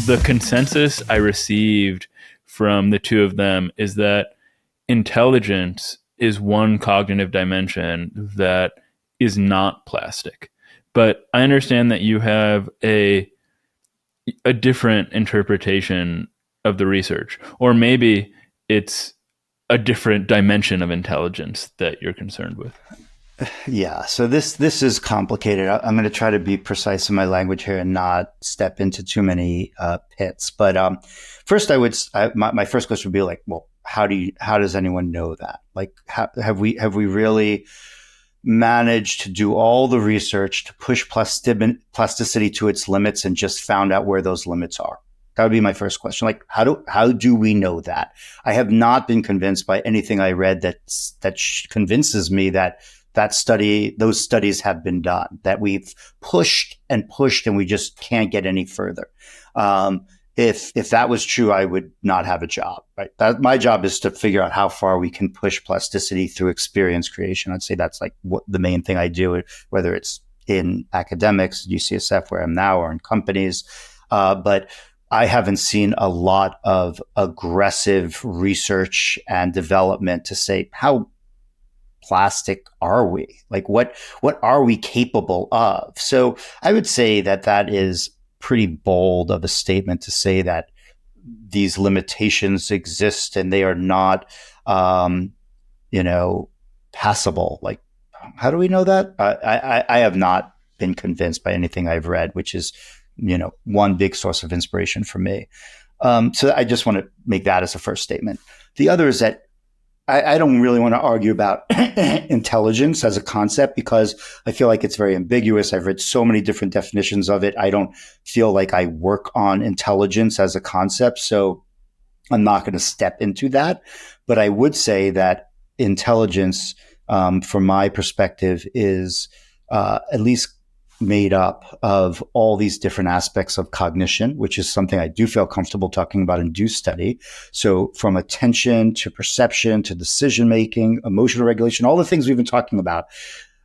the consensus I received from the two of them is that intelligence is one cognitive dimension that is not plastic. But I understand that you have a different interpretation of the research, or maybe it's a different dimension of intelligence that you're concerned with. Yeah, so this is complicated. I'm going to try to be precise in my language here and not step into too many pits. But first, my first question would be like, well, how does anyone know that? Like, have we really managed to do all the research to push plasticity to its limits and just found out where those limits are? That would be my first question. Like, how do we know that? I have not been convinced by anything I read that convinces me that those studies have been done, that we've pushed and we just can't get any further. If that was true, I would not have a job, right? My job is to figure out how far we can push plasticity through experience creation. I'd say that's like the main thing I do, whether it's in academics, UCSF, where I'm now, or in companies. But I haven't seen a lot of aggressive research and development to say, how plastic are we? Like, what are we capable of? So I would say that is pretty bold of a statement to say that these limitations exist and they are not, passable. Like, how do we know that? I have not been convinced by anything I've read, which is, one big source of inspiration for me. So I just want to make that as a first statement. The other is that I don't really want to argue about intelligence as a concept because I feel like it's very ambiguous. I've read so many different definitions of it. I don't feel like I work on intelligence as a concept, so I'm not going to step into that. But I would say that intelligence, from my perspective, is at least made up of all these different aspects of cognition, which is something I do feel comfortable talking about and do study. So from attention to perception to decision-making, emotional regulation, all the things we've been talking about,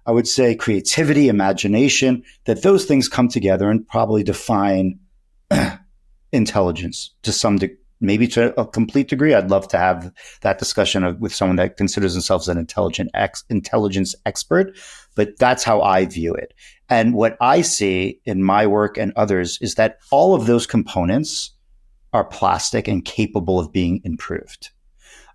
I would say creativity, imagination, that those things come together and probably define intelligence to some degree. Maybe to a complete degree. I'd love to have that discussion with someone that considers themselves an intelligence expert, but that's how I view it. And what I see in my work and others is that all of those components are plastic and capable of being improved.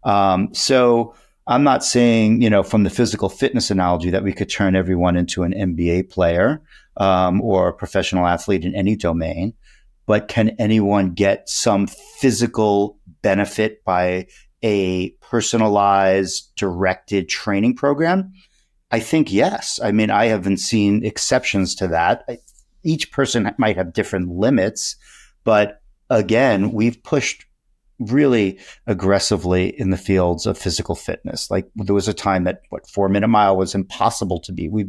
So I'm not saying, from the physical fitness analogy that we could turn everyone into an NBA player or a professional athlete in any domain. But can anyone get some physical benefit by a personalized, directed training program? I think yes. I mean, I haven't seen exceptions to that. Each person might have different limits, but again, we've pushed really aggressively in the fields of physical fitness. Like, there was a time that 4-minute mile was impossible to be. We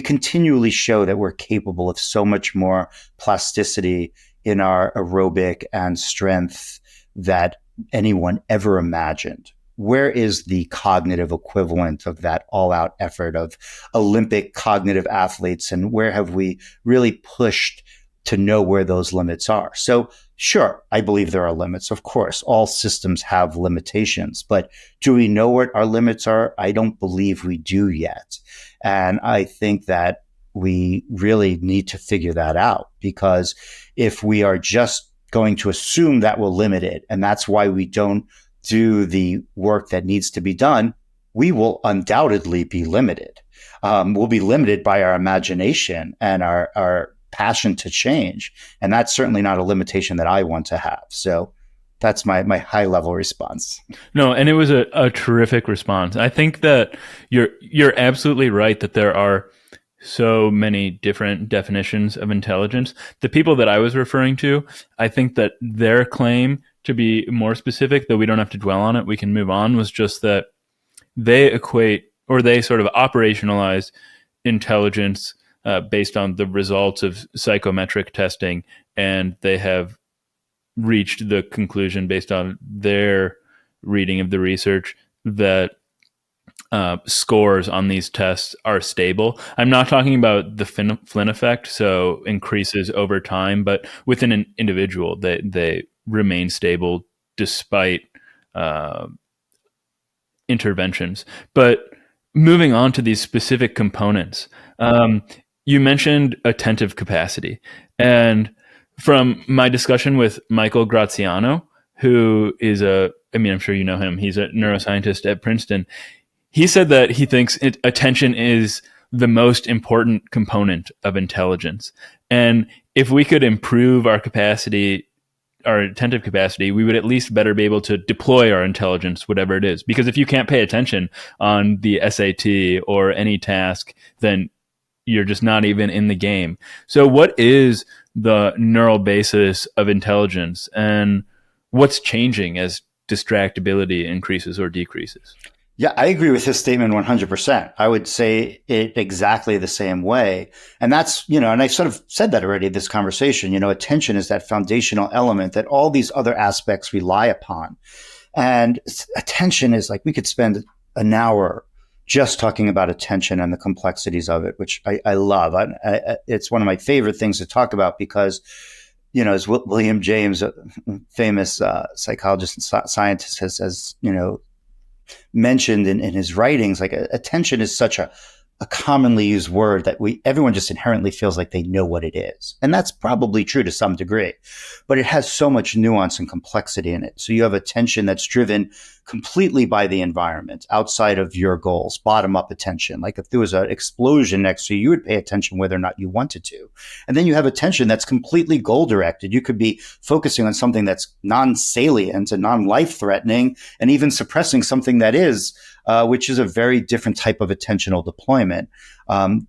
continually show that we're capable of so much more plasticity in our aerobic and strength that anyone ever imagined. Where is the cognitive equivalent of that all-out effort of Olympic cognitive athletes, and where have we really pushed to know where those limits are? So sure, I believe there are limits. Of course, all systems have limitations, but do we know what our limits are? I don't believe we do yet. And I think that we really need to figure that out, because if we are just going to assume that we're limited, and that's why we don't do the work that needs to be done, we will undoubtedly be limited. We'll be limited by our imagination and our passion to change. And that's certainly not a limitation that I want to have. So that's my high level response. No, and it was a terrific response. I think that you're absolutely right that there are so many different definitions of intelligence. The people that I was referring to, I think that their claim to be more specific, though we don't have to dwell on it, we can move on, was just that they equate, or they sort of operationalize intelligence based on the results of psychometric testing, and they have reached the conclusion based on their reading of the research that scores on these tests are stable. I'm not talking about the Flynn effect, so increases over time, but within an individual, they remain stable despite uh, interventions. But moving on to these specific components, you mentioned attentive capacity. And from my discussion with Michael Graziano, who is I'm sure you know him, he's a neuroscientist at Princeton. He said that he thinks attention is the most important component of intelligence. And if we could improve our attentive capacity, we would at least better be able to deploy our intelligence, whatever it is. Because if you can't pay attention on the SAT or any task, then you're just not even in the game. So what is the neural basis of intelligence, and what's changing as distractibility increases or decreases? Yeah, I agree with his statement 100%. I would say it exactly the same way. And that's, and I sort of said that already in this conversation, attention is that foundational element that all these other aspects rely upon. And attention is like, we could spend an hour just talking about attention and the complexities of it, which I love. It's one of my favorite things to talk about because, as William James, a famous psychologist and scientist, has mentioned in his writings, like attention is such a commonly used word that everyone just inherently feels like they know what it is. And that's probably true to some degree, but it has so much nuance and complexity in it. So you have attention that's driven completely by the environment outside of your goals, bottom up attention. Like if there was an explosion next to you, you would pay attention whether or not you wanted to. And then you have attention that's completely goal directed. You could be focusing on something that's non-salient and non-life threatening and even suppressing something that is, which is a very different type of attentional deployment.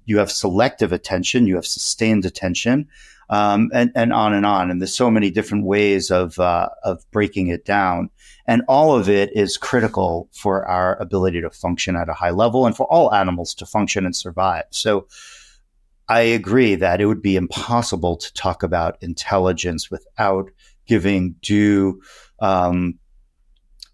You have selective attention, you have sustained attention, and on and on. And there's so many different ways of breaking it down. And all of it is critical for our ability to function at a high level and for all animals to function and survive. So I agree that it would be impossible to talk about intelligence without giving due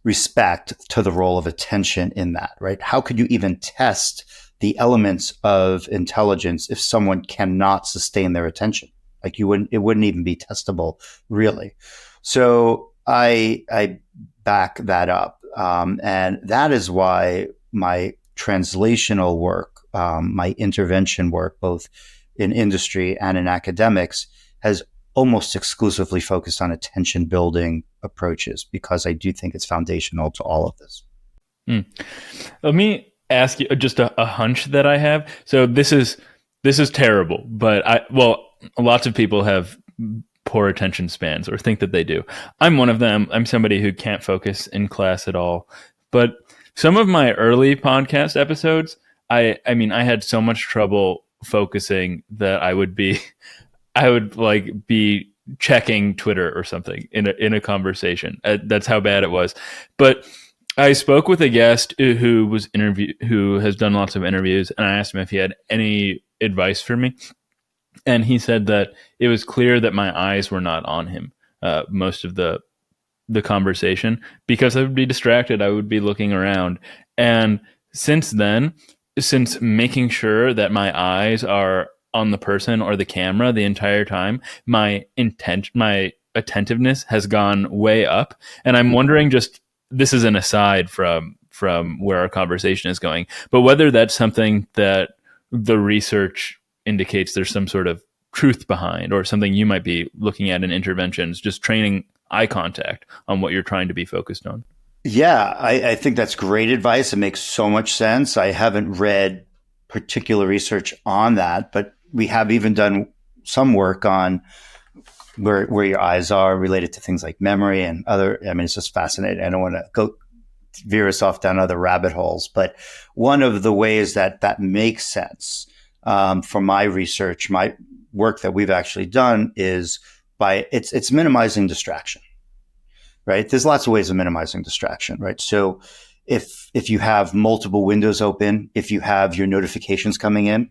respect to the role of attention in that, right? How could you even test the elements of intelligence if someone cannot sustain their attention? Like it wouldn't even be testable, really. So I back that up. And that is why my translational work, my intervention work, both in industry and in academics, has almost exclusively focused on attention building approaches, because I do think it's foundational to all of this. Let me ask you just a hunch that I have. So this is terrible, but lots of people have poor attention spans or think that they do. I'm one of them. I'm somebody who can't focus in class at all. But some of my early podcast episodes, I had so much trouble focusing that I would be checking Twitter or something in a conversation. That's how bad it was. But I spoke with a guest who has done lots of interviews, and I asked him if he had any advice for me. And he said that it was clear that my eyes were not on him most of the conversation, because I would be distracted. I would be looking around. And since then, since making sure that my eyes are on the person or the camera the entire time, my attentiveness has gone way up. And I'm wondering, just, this is an aside from where our conversation is going, but whether that's something that the research indicates there's some sort of truth behind, or something you might be looking at in interventions, just training eye contact on what you're trying to be focused on. Yeah, I think that's great advice. It makes so much sense. I haven't read particular research on that, but we have even done some work on where your eyes are related to things like memory and other. It's just fascinating. I don't want to veer us off down other rabbit holes, but one of the ways that makes sense from my research, my work that we've actually done, is by it's minimizing distraction, right? There's lots of ways of minimizing distraction, right? So if you have multiple windows open, if you have your notifications coming in,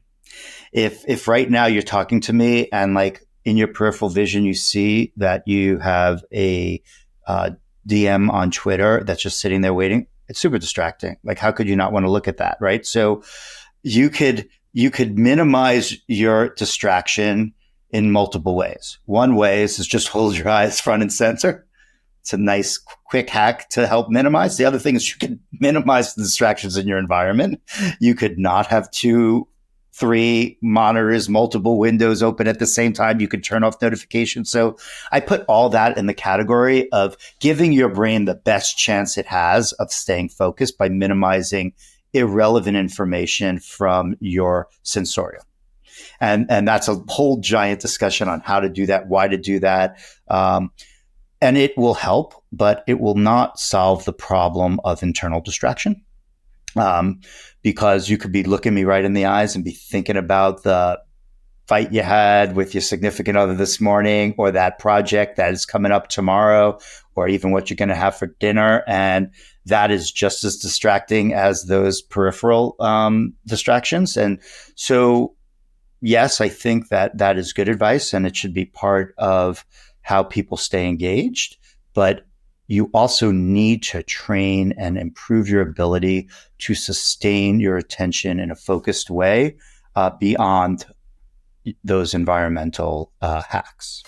if right now you're talking to me and like in your peripheral vision, you see that you have a DM on Twitter that's just sitting there waiting, It's super distracting. Like, how could you not want to look at that, right? So you could minimize your distraction in multiple ways. One way is just hold your eyes front and center. It's a nice quick hack to help minimize. The other thing is you can minimize the distractions in your environment. You could not have 2, 3 monitors, multiple windows open at the same time. You could turn off notifications. So I put all that in the category of giving your brain the best chance it has of staying focused by minimizing irrelevant information from your sensorium. And that's a whole giant discussion on how to do that, why to do that. And it will help, but it will not solve the problem of internal distraction. Because you could be looking me right in the eyes and be thinking about the fight you had with your significant other this morning, or that project that is coming up tomorrow, or even what you're going to have for dinner. And that is just as distracting as those peripheral distractions. And so, yes, I think that is good advice, and it should be part of how people stay engaged. But you also need to train and improve your ability to sustain your attention in a focused way beyond those environmental hacks.